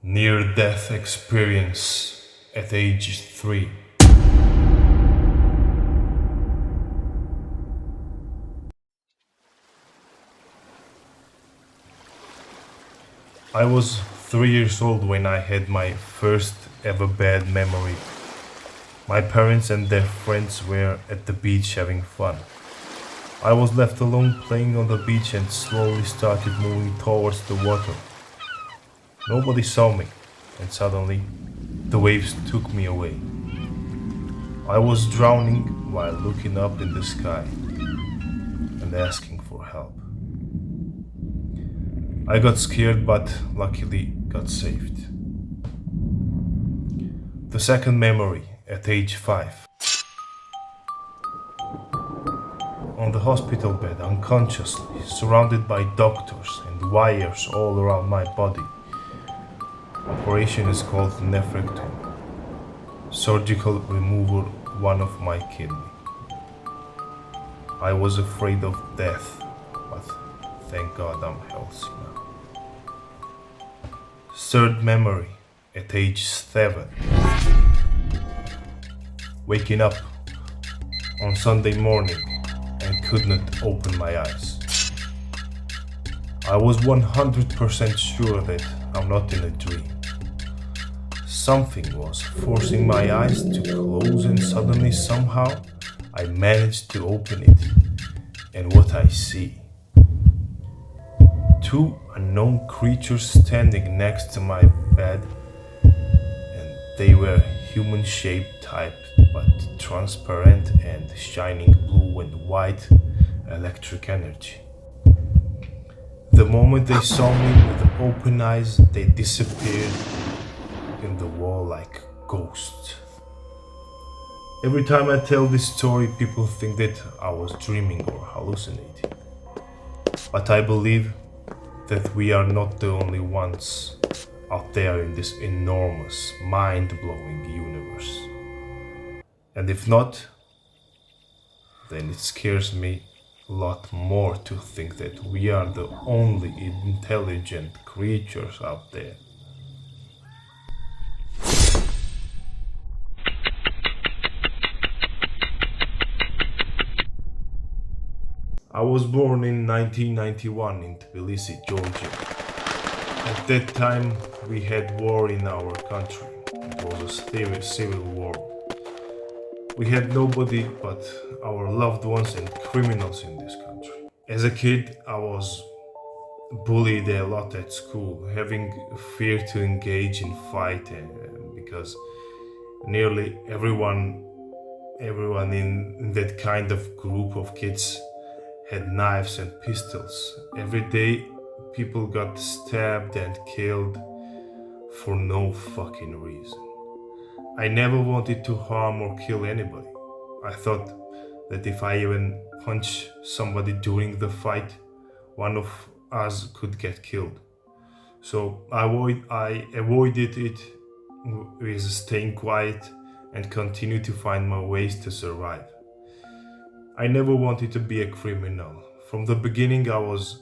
Near-death experience at age 3. I was 3 years old when I had my first ever bad memory. My parents and their friends were at the beach having fun. I was left alone playing on the beach and slowly started moving towards the water. Nobody saw me, and suddenly the waves took me away. I was drowning while looking up in the sky and asking for help. I got scared but luckily got saved. The second memory at age 5. On the hospital bed, unconsciously, surrounded by doctors and wires all around my body. Operation is called nephrectomy. Surgical removal one of my kidney. I was afraid of death, but thank God I'm healthy now. Third memory at age 7. Waking up on Sunday morning and could not open my eyes. I was 100% sure that I'm not in a dream. Something was forcing my eyes to close and suddenly somehow I managed to open it. And what I see, two unknown creatures standing next to my bed, and they were human-shaped type but transparent and shining blue and white electric energy. The moment they saw me with open eyes, they disappeared in the wall like ghosts. Every time I tell this story, people think that I was dreaming or hallucinating. But I believe that we are not the only ones out there in this enormous, mind-blowing universe. And if not, then it scares me a lot more to think that we are the only intelligent creatures out there. I was born in 1991 in Tbilisi, Georgia. At that time, we had war in our country. It was a civil war. We had nobody but our loved ones and criminals in this country. As a kid, I was bullied a lot at school, having fear to engage in fight because nearly everyone in that kind of group of kids had knives and pistols. Every day, people got stabbed and killed for no fucking reason. I never wanted to harm or kill anybody. I thought that if I even punch somebody during the fight, one of us could get killed. So I avoided it with staying quiet and continue to find my ways to survive. I never wanted to be a criminal. From the beginning, I was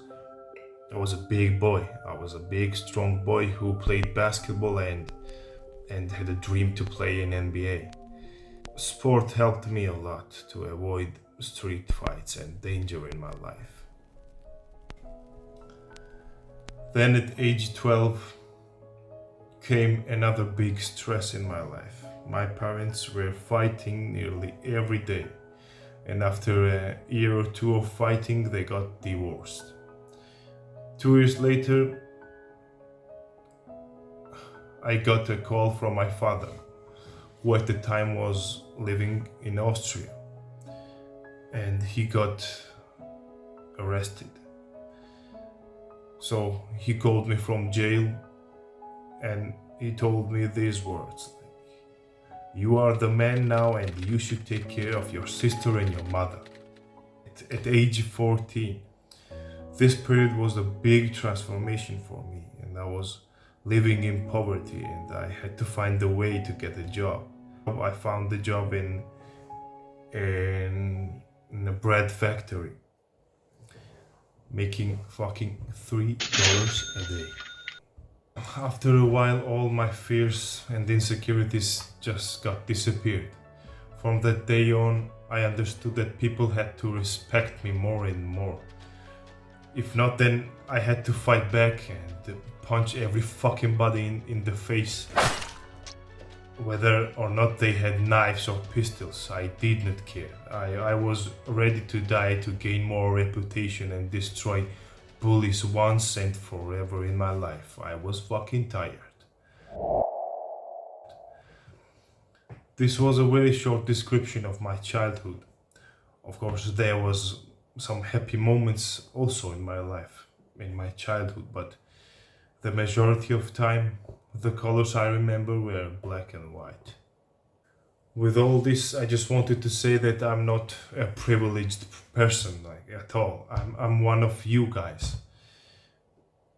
a big boy. I was a big, strong boy who played basketball and had a dream to play in NBA. Sport helped me a lot to avoid street fights and danger in my life. Then at age 12 came another big stress in my life. My parents were fighting nearly every day, and after a year or two of fighting, they got divorced. 2 years later, I got a call from my father, who at the time was living in Austria, and he got arrested. So he called me from jail and he told me these words: "You are the man now and you should take care of your sister and your mother." At age 14, this period was a big transformation for me, and I was living in poverty and I had to find a way to get a job. I found a job in a bread factory, making fucking $3 a day. After a while, all my fears and insecurities just got disappeared. From that day on, I understood that people had to respect me more and more. If not, then I had to fight back and punch every fucking body in the face. Whether or not they had knives or pistols, I did not care. I was ready to die to gain more reputation and destroy bullies once and forever in my life. I was fucking tired. This was a very short description of my childhood. Of course, there was some happy moments also in my life, in my childhood, but the majority of time, the colors I remember were black and white. With all this, I just wanted to say that I'm not a privileged person, like at all. I'm one of you guys.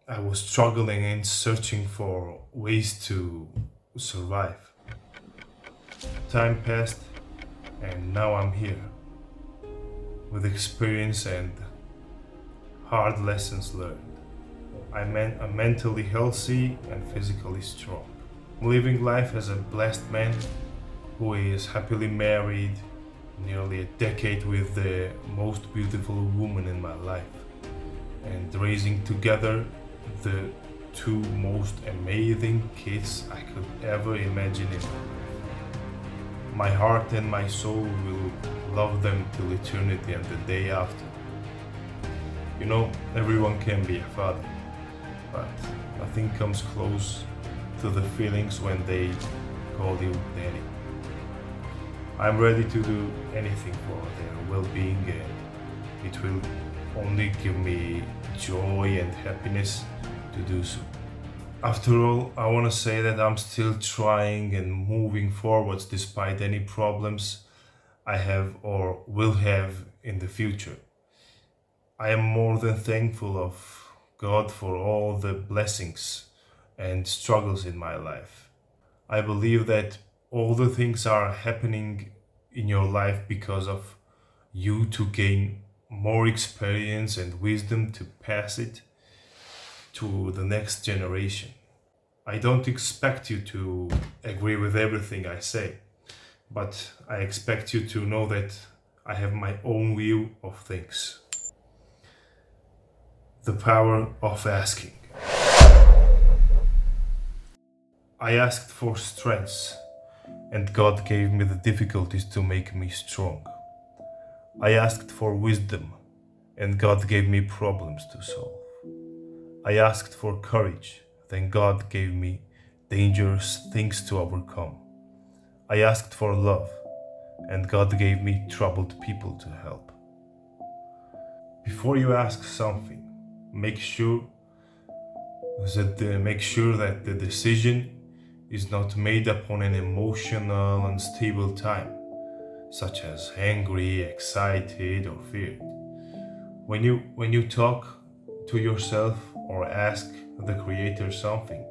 I was struggling and searching for ways to survive. Time passed, and now I'm here with experience and hard lessons learned. I'm mentally healthy and physically strong. I'm living life as a blessed man who is happily married, nearly a decade with the most beautiful woman in my life, and raising together the two most amazing kids I could ever imagine in my life. My heart and my soul will love them till eternity and the day after. You know, everyone can be a father, but nothing comes close to the feelings when they call you daddy. I'm ready to do anything for their well-being, and it will only give me joy and happiness to do so. After all, I want to say that I'm still trying and moving forwards despite any problems I have or will have in the future. I am more than thankful of God for all the blessings and struggles in my life. I believe that all the things are happening in your life because of you to gain more experience and wisdom to pass it to the next generation. I don't expect you to agree with everything I say, but I expect you to know that I have my own view of things. The power of asking. I asked for strength, and God gave me the difficulties to make me strong. I asked for wisdom, and God gave me problems to solve. I asked for courage, then God gave me dangerous things to overcome. I asked for love, and God gave me troubled people to help. Before you ask something, make sure that the decision is not made upon an emotional, unstable time, such as angry, excited, or feared. When you talk to yourself or ask the Creator something,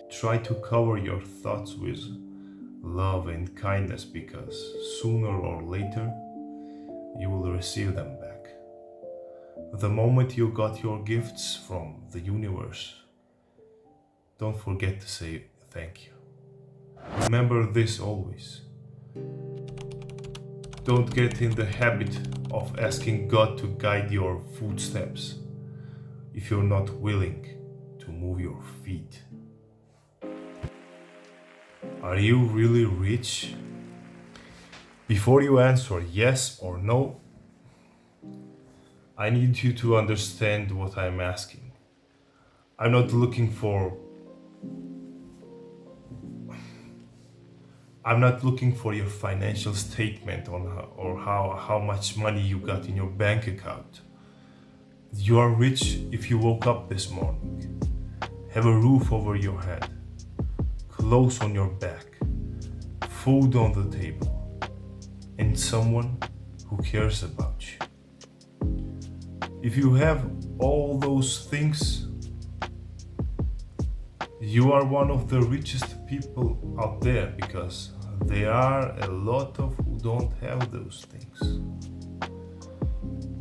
try to cover your thoughts with love and kindness, because sooner or later you will receive them back. The moment you got your gifts from the universe, don't forget to say thank you. Remember this always. Don't get in the habit of asking God to guide your footsteps if you're not willing to move your feet. Are you really rich? Before you answer yes or no, I need you to understand what I'm asking. I'm not looking for I'm not looking for your financial statement on how much money you got in your bank account. You are rich if you woke up this morning, have a roof over your head, clothes on your back, food on the table, and someone who cares about you. If you have all those things, you are one of the richest people out there, because there are a lot of who don't have those things.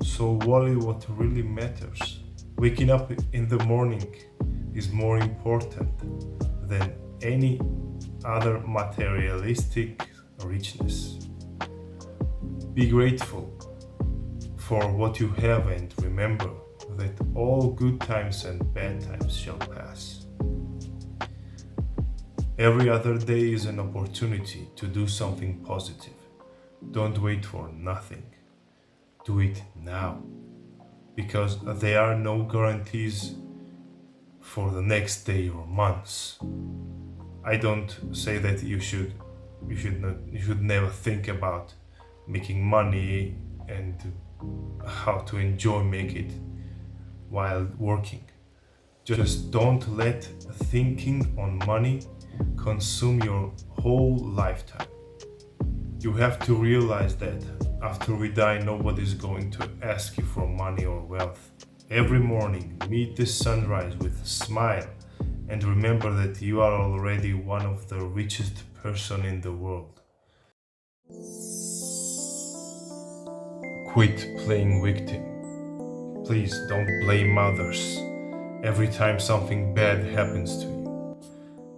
So what really matters? Waking up in the morning is more important than any other materialistic richness. Be grateful for what you have and remember that all good times and bad times shall pass. Every other day is an opportunity to do something positive. Don't wait for nothing. Do it now, because there are no guarantees for the next day or months. I don't say that you should never think about making money and how to make it while working. Just don't let thinking on money consume your whole lifetime. You have to realize that after we die, nobody's going to ask you for money or wealth. Every morning, meet the sunrise with a smile and remember that you are already one of the richest person in the world. Quit playing victim. Please don't blame others every time something bad happens to you.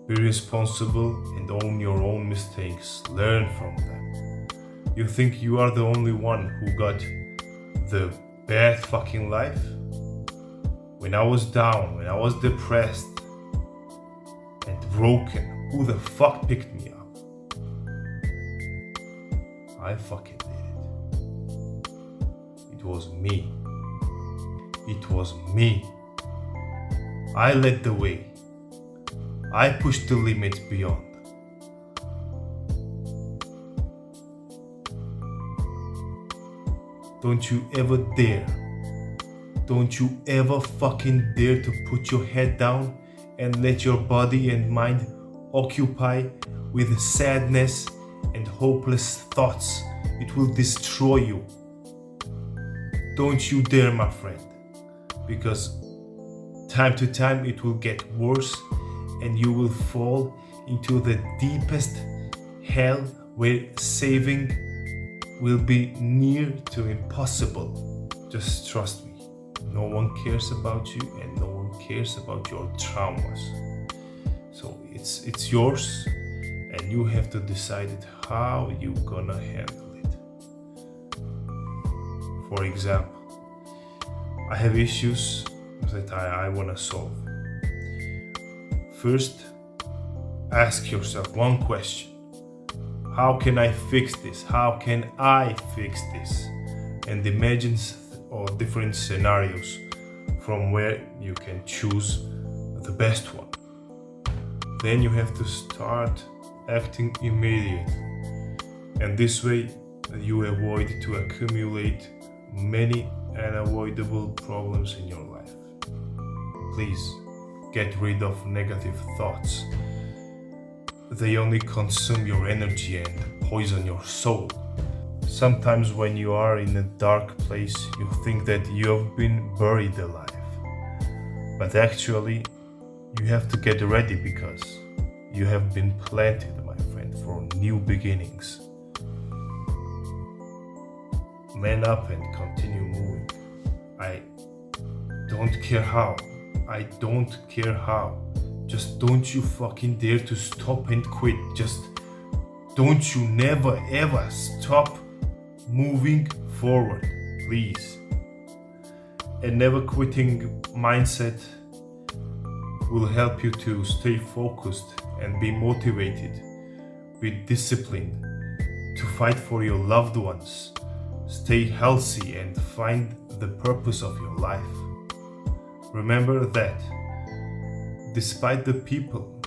Be responsible and own your own mistakes. Learn from them. You think you are the only one who got the bad fucking life? When I was down, when I was depressed and broken, who the fuck picked me up? I fucking did it. It was me. It was me. I led the way. I pushed the limits beyond. Don't you ever dare. Don't you ever fucking dare to put your head down and let your body and mind occupy with sadness and hopeless thoughts. It will destroy you. Don't you dare, my friend, because time to time it will get worse and you will fall into the deepest hell where saving will be near to impossible. Just trust me. No one cares about you and no one cares about your traumas. So it's yours and you have to decide how you gonna handle it. For example, I have issues that I wanna solve. First, ask yourself one question. How can I fix this? How can I fix this? And imagine or different scenarios from where you can choose the best one. Then you have to start acting immediately, and this way you avoid to accumulate many unavoidable problems in your life. Please get rid of negative thoughts. They only consume your energy and poison your soul. Sometimes when you are in a dark place, you think that you have been buried alive. But actually, you have to get ready because you have been planted, my friend, for new beginnings. Man up and continue moving. I don't care how. I don't care how. Just don't you fucking dare to stop and quit. Just don't you never ever stop moving forward, please. A never quitting mindset will help you to stay focused and be motivated, be disciplined, to fight for your loved ones, stay healthy and find the purpose of your life. Remember that despite the people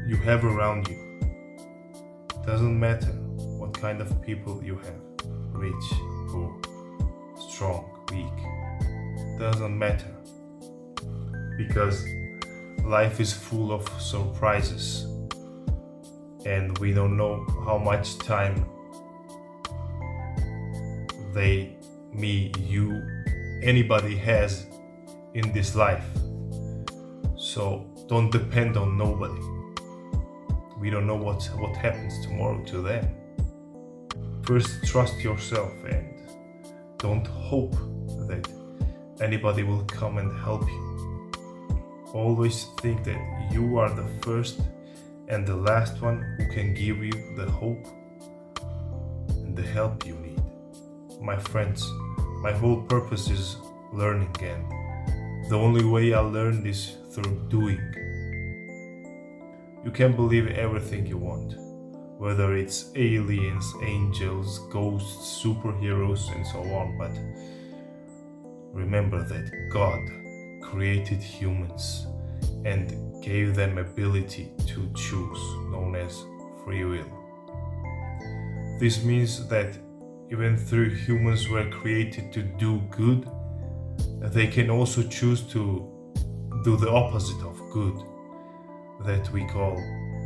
you have around you, doesn't matter what kind of people you have, rich, poor, strong, weak, doesn't matter, because life is full of surprises and we don't know how much time they, me, you, anybody has in this life. So don't depend on nobody. We don't know what happens tomorrow to them. First, trust yourself and don't hope that anybody will come and help you. Always think that you are the first and the last one who can give you the hope and the help you need. My friends, my whole purpose is learning, and the only way I learn is through doing. You can believe everything you want, whether it's aliens, angels, ghosts, superheroes, and so on, but remember that God created humans and gave them ability to choose, known as free will. This means that even though humans were created to do good, they can also choose to do the opposite of good, that we call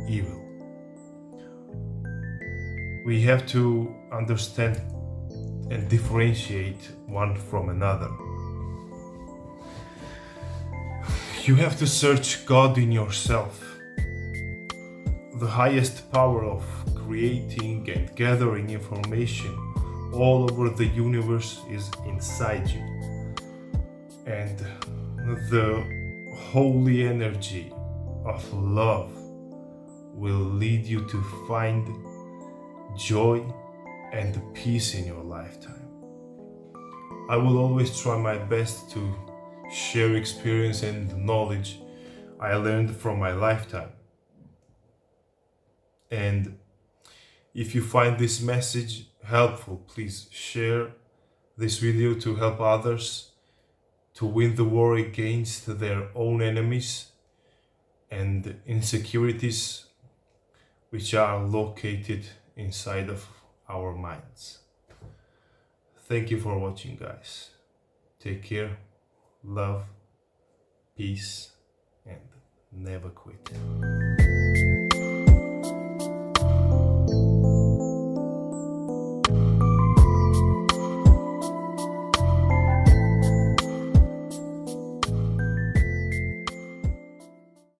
evil. We have to understand and differentiate one from another. You have to search God in yourself. The highest power of creating and gathering information all over the universe is inside you. And the holy energy of love will lead you to find joy and peace in your lifetime. I will always try my best to share experience and knowledge I learned from my lifetime. And if you find this message helpful, please share this video to help others to win the war against their own enemies and insecurities which are located inside of our minds. Thank you for watching, guys. Take care, love, peace, and never quit.